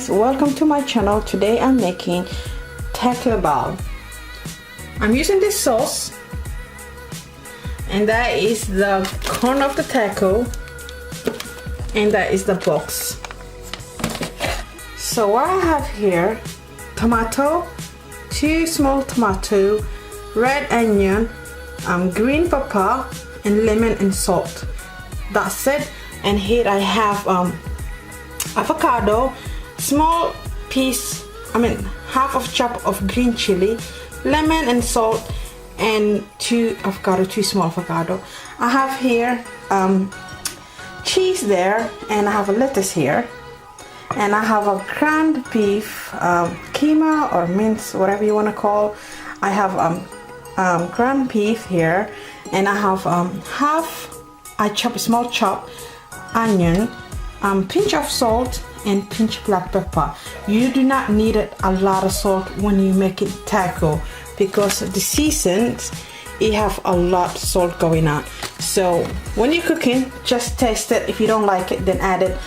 guys, welcome to my channel. Today I'm making taco ball. I'm using this sauce, and that is the corn of the taco, and that is the box. So what I have here: tomato, 2 small tomato, red onion, green pepper, and lemon and salt. That's it. And here I have avocado, small piece, half of chop of green chili, lemon and salt, and 2 small avocado. I have here cheese there, and I have a lettuce here, and I have a ground beef, keema or mince, whatever you want to call. I have ground beef here, and I have small chop onion, pinch of salt, and pinch black pepper. You do not need a lot of salt when you make it taco, because the seasons it have a lot of salt going on. So when you're cooking, just taste it. If you don't like it, then add it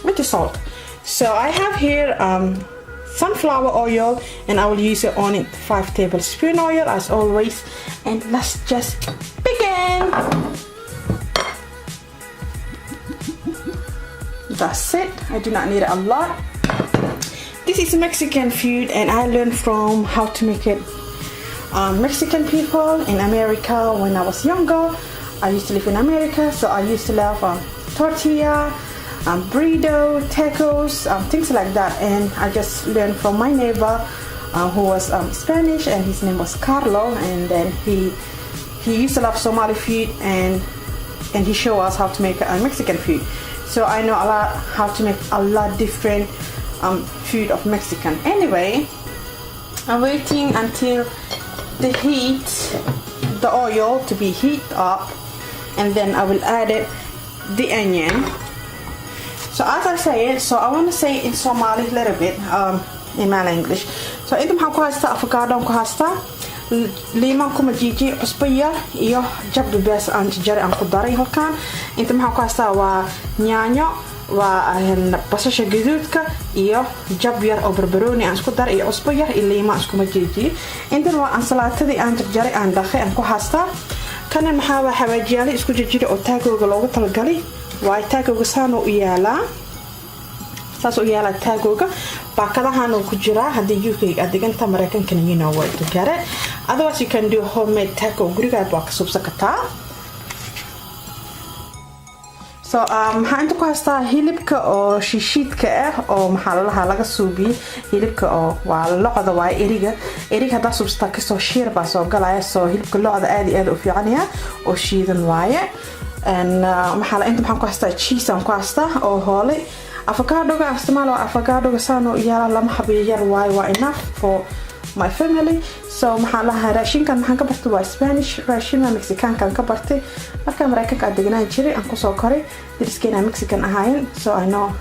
with the salt. So I have here sunflower oil, and I will use it on it 5 tablespoon oil as always. And let's just begin. That's it. I do not need a lot. This is Mexican food, and I learned from how to make it Mexican people in America when I was younger. I used to live in America, so I used to love tortilla, burrito, tacos, things like that. And I just learned from my neighbor who was Spanish, and his name was Carlo. And then he used to love Somali food, and he showed us how to make Mexican food. So I know a lot how to make a lot different food of Mexican. Anyway, I'm waiting until the oil to be heated up, and then I will add the onion. So as I say it, so I want to say it in Somali a little bit, in my English. So inta maxaan ku haystaa avocado ku haystaa, liimaan kuma jiiji, cusbo yar iyo jabdubees aan jajari aan ku daray halkaan. Inta maxaan ku haystaa waa yaanyo, waa basasha gaduudka iyo jab yar oo barbarooni aan isku daray iyo cusbo yar iyo liimaan iskuma jiiji. Intan waa ansalaatadii aan jarjaray aan dhaqay aan ku haystaa. Kana maxaa waa xawaajiyaal isku jajiri oo taagooga loogu talagalay. Waa taagooga saan u yaalaa. Saas u yaalaa taagooga. Baakadahan uu ku jiraa hadii UK aad diganta Mareykanka, you know what to get it. Otherwise you can do homemade taco guriga waa ka subsan kartaa. So maxaan inta ku haystaa hilibka oo shishiidka ah oo maxaa laga suubiyo. Hilibka oo waa lo'da, waa eriga hada substa ka soo shiir baa soo galaya. So hilibka lo'da aad u fiican yahay oo shiidan waaye. And inta maxaan ku haystaa cheese aan ku haystaa oo hoole. Avocado ga isticmaalo avocado ga saan oo yaala lama xabiyo yar waa enough for my family. So raashinkan maxaan ka bartay waa Spanish raashin, Mexican kan ka bartay marka Mareykanka aad deganaan jiray aan ku soo koray. Driskeena Mexican ahayn, so I know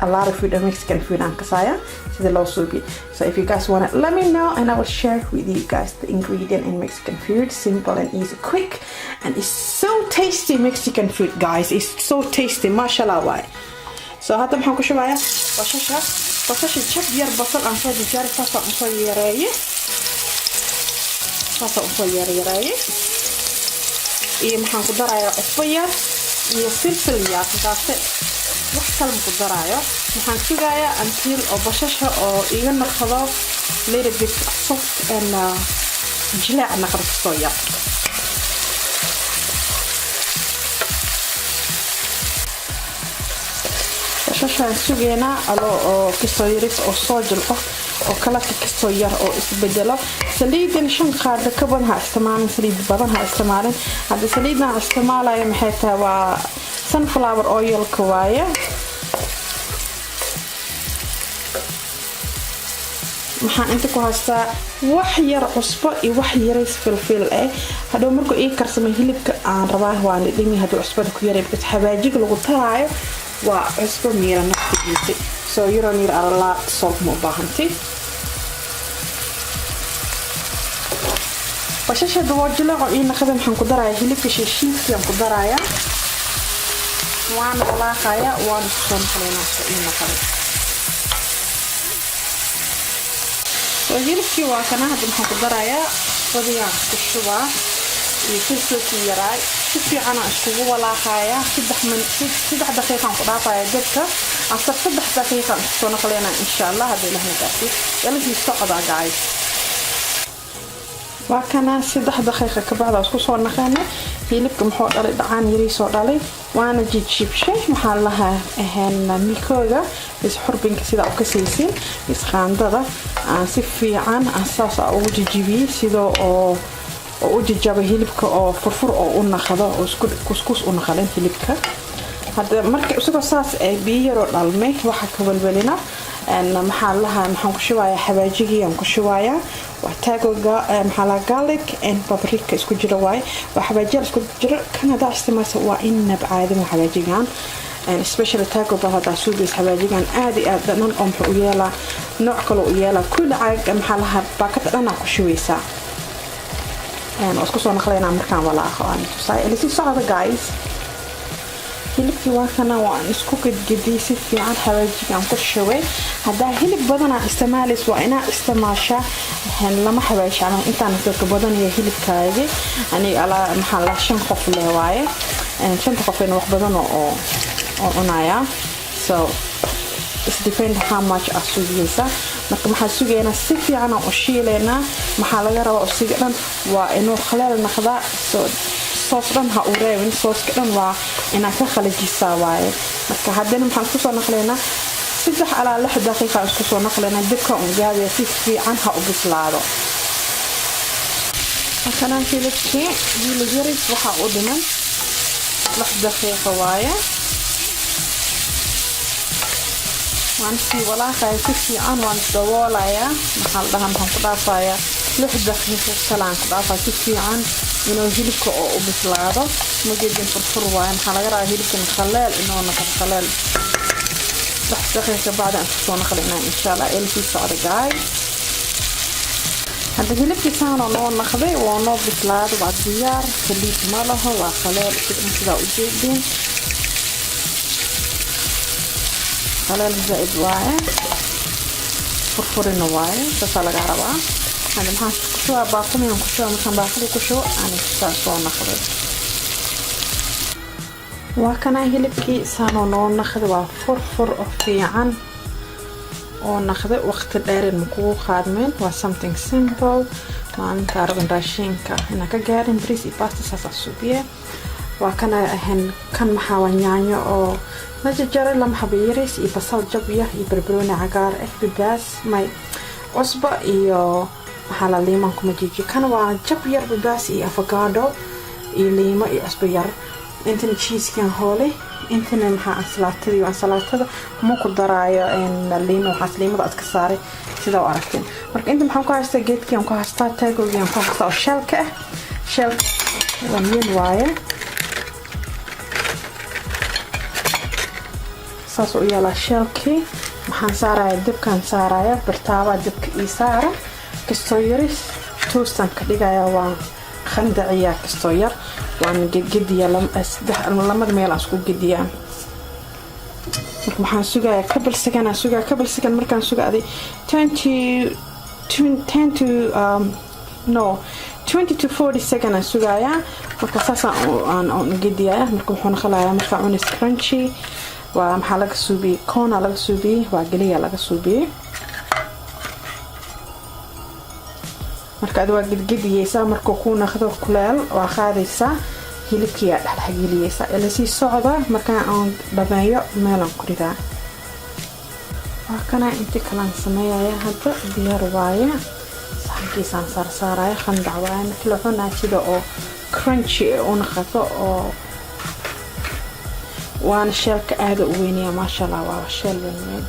a lot of food, Mexican food aan kasaya sida loo suubi. So if you guys want it, let me know, and I will share with you guys the ingredient in Mexican food. Simple and easy, quick, and it's so tasty. Mexican food, guys, it's so tasty, mashallah. Why? So hadda maxaan ku shubayaa basasha jab yar, basal aan soo diyaariyay, saas aan soo yareeyay, iyo maxaan ku darayaa cusbo yar iyo filfil yar. Taas wax kale ku daraayo. Maxaan sugayaa until oo basasha oo iga noqdo little bit soft and jilaac noqdo soo yar. Basasha sugeena oo kasoo yaris oo soo jilco oo kala kasoo yar oo isbedelo. Saliidan 5 qaado ka badan ha isticmaalin, saliid badan ha isticmaalin. Hadda saliidna isticmaalayo maxay tahay waa sunflower oil ka waaye. Maxaan inta ku haystaa wax yar cusbo iyo wax yaris filfil ah. Hadhow markuu ii karsamay hilibka aan rabaa waan dhimi. Hadhow cusbada ku yaray bas xawaajiga lagu taraayo waa cusbo miira naftiisa. So you don't need a lot of salt mo baahantii. basasha dawoojilo oo ina qadam waxaan ku darayaa hilibka shishiidka aan ku darayaa waan walaaqaya waan soo kaleena ina qadam soo hilibkii waa kana hadda maxaan ku darayaa badiyaan ku shubaa iyo filfilkii yaraa si fiican aan iskugu walaaqayaa 3 daqiiqo aan ku dhaafayaa dabka after 3 daqiiqo aan soo naqleena insha Allah hadii la hagaajin yalla sii socda guys waa kana 3 daqiiqo ka bacda isku soo naqaana hilibka muxuu dhalay dhacaan yari soo dhalay waana jijibshay maxaa lahaa mikooga is xurbinka sida uu ka saysin is qaandada aan si fiican asaas ugu jijibiyay sida oo u jijaba hilibka oo furfur oo u naqdo oo isku kuskus u naqalan hilibka hada marka isagoo saas ay biyo dhalmay waxa ka balbalina maxaa lahaa maxaan ku shubayaa xawaajigii aan ku shubayaa waxtaagoga maxaa la garlic and paprika isku jira waay waxa xawaajiga isku jira kanada isticmaasha waa in nabcaadi xawaajigan especially taco bahada suuqis xawaajigan aad iyo aad dhan oo muxuu yeelaa nooc kale oo yeelaa kulli caag maxaa lahaa baakad dhan ku shubeysa isku soo naqleena markaan walaaqo aan tusay ilaa socda guys hilibkii waa kana waan isku gidgidii si fiican xawaajigan ku shubay hadaa hilib badan aan isticmaalis waa ina isticmaasha lama xawaashaan intaan dadka badan iyo hilibkaaga ani ala maxaa la shan qof leewaye shan qof in wax badan oo cunaya so it depends how much asugeysa marka maxaa sugeena si fiican oo shiileena maxaa laga rabaa usiga dhan waa inuu khalaal naqda soos dhan ha u reebin sooska dhan waa ina ka khalajisaa waaye marka haddana maxaan ku soo naqleena 3 ilaa 6 daqiiqo isku soo naqleena dibka uu gaabiyo si fiican ha u bislaado kana hilibkii yaris waxa uu dhiman 6 daqiiqo waaye waan si walaaqay si fiican waan daboolayaa maxaa dhahan waxaan ku dhaafayaa 6 daqiiqo salaan ku dhaafaa si fiican inuu hilibka oo u bislaado mageedin furfur waa maxaa laga rabaa hilibka khalaal inuu noqdo khalaal 6 daqiiqo bacda aan soo naqlinaa insha Allah ilaa socda guys hadda hilibkii saan oo naqday waa noo bislaado waa diyaar hilib ma laho waa khalaal sida u jeedin خلال زائد واحد فرفورين واحد تسالق عربا هذا محاش كشوا باقومي وكشوا مثلا باقلي كشوا أنا ساسو نخذ وكنا هلبكي سانو نون نخذ وفرفر أفيعان ونخذ وقت دير المكو خادمين و something simple ما أنت عربن راشينكا هنا كجارين بريسي باستا ساسا سوبيه وكنا هن كان محاوان يانيو أو نججر لما حبيريس يبصل جبيه يبربروني عقار بباس ماي عصبة إيو محالا ليمان كمجيجي كانوا جبير بباس إي أفوكادو إي ليما إي أسبير إنتن تشيز كان هولي إنتن محا أنسلاتدي وأنسلاتدا مو كدرايا إن الليما وحاس ليما دا أتكساري سيدا وعرفتين مرك إنتن محاو كهاستا جيدكي وكهاستا تاكو جيان كهاستا وشالكة شالك ومين وايا saas oo yala shalki maxaan saaraya dibkan saaraya bartaaba dibka ii saara kasto yaris toastan ka dhigaya waa khandaciya kasto yar waan gediya lamada meel aan isku gediya maxaan sugaya kabal sagan markaan sugaaday 20 to 40 seconds aan sugaya marka saas aan gediya marka wuxuu noqonayaa marka unis crunchy waa maxaa laga suubiyay koona laga suubiyay waa galiya laga suubiyay marka aad waa gidgidiyeysa marka ku naqdo kuleel waa qaadaysa hilibkii dhaxgeliyeysa ilaa si socda marka aan dhameeyo meelan ku ridaa waa kana inta kalan sameeyay hadda diyaar waaye saxankiisaan saarsaaraya khandac waan kala cunaa sida oo crunchy oo naqdo oo وانا شالك هذا وينيا ما شاء الله والله شال وين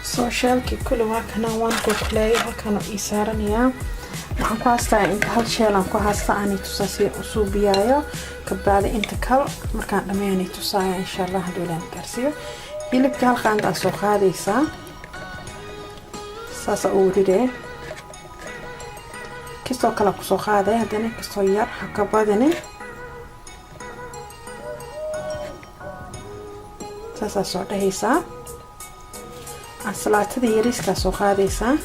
سو شالك كل ما كنا وان كوكلاي كانوا يسارنيا waxaan ku haystaa inta hal sheel aan ku haystaa aan tusasi usuubiyayo kabacdi inta kale markaan dhameeyay tusaya insha Allah hadii laan gaarsiyo hilibka halka aan soo qaadaysa saasa oo ridee kisto kala ku soo qaaday hadana kisto yar ka badani saasa soo dhahaysa ansalaatada yariiska soo qaadaysaa.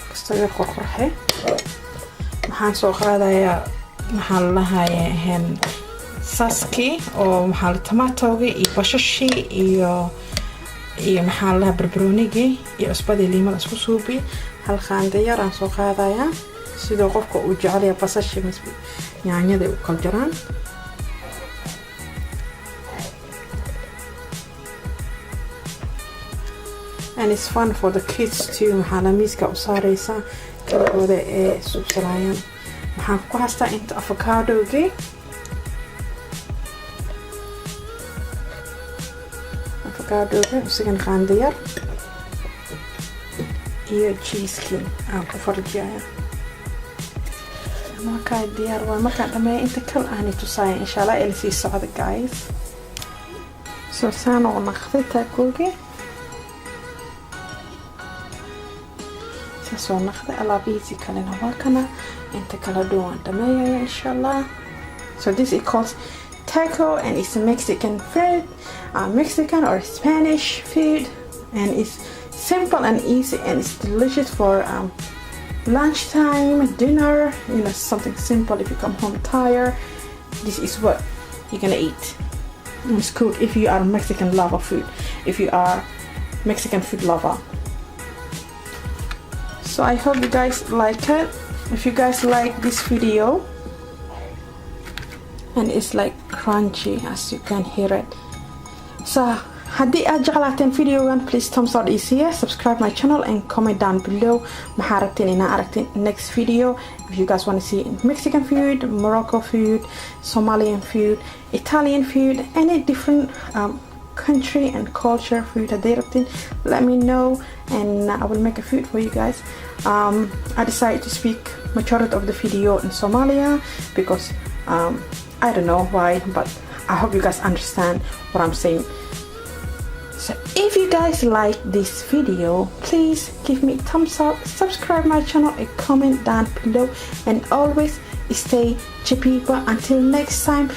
kastaga qorqorxe. waxaan soo qaadayaa maxaa la lahayaa saski oo maxaa la tomaatoga iyo bashashi iyo maxaa la lahaa barbaroonigi iyo cusbadii liimada isku suubi. hal qaando yar aan soo qaadayaa sidoo qofka uu jecel yahay basasha yaanyada u kala jaraan. and it's fun for the kids too. maxaa la miiska u saaraysaa kalagooda ee suubsanayaan. waxaan ku haystaa inta avocadogi isagan qaando yar iyo cheesekii aan ku farjiyaya. markaa diyaar waa markaan dhameeya inta kal aani tusaaya insha Allah ila sii socda guys. soo saan oo naqday taakoogi soo naqday alaabihiisi kalena waa kana inta kala duwan dhameeyaya insha Allah. so this is called taco and it's a Mexican food, Mexican or Spanish food, and it's simple and easy and it's delicious for lunchtime, dinner, you know, something simple. If you come home tired, this is what you're gonna eat. And it's good if you are Mexican lover food, if you are Mexican food lover. So I hope you guys like it. If you guys like this video, and it's like crunchy as you can hear it. So haddii aad jeclaateen videogan, please thumbs up isiya, subscribe my channel and comment down below maxaa rabteen inaan aragteen next video. If you guys want to see Mexican food, Morocco food, Somalian food, Italian food, any different country and culture food haddii rabteen, let me know and I will make a food for you guys. I decided to speak majority of the video in Somalia because I don't know why, but I hope you guys understand what I'm saying. So if you guys like this video, please give me a thumbs up, subscribe my channel and comment down below, and always stay Jabiiba. Until next time,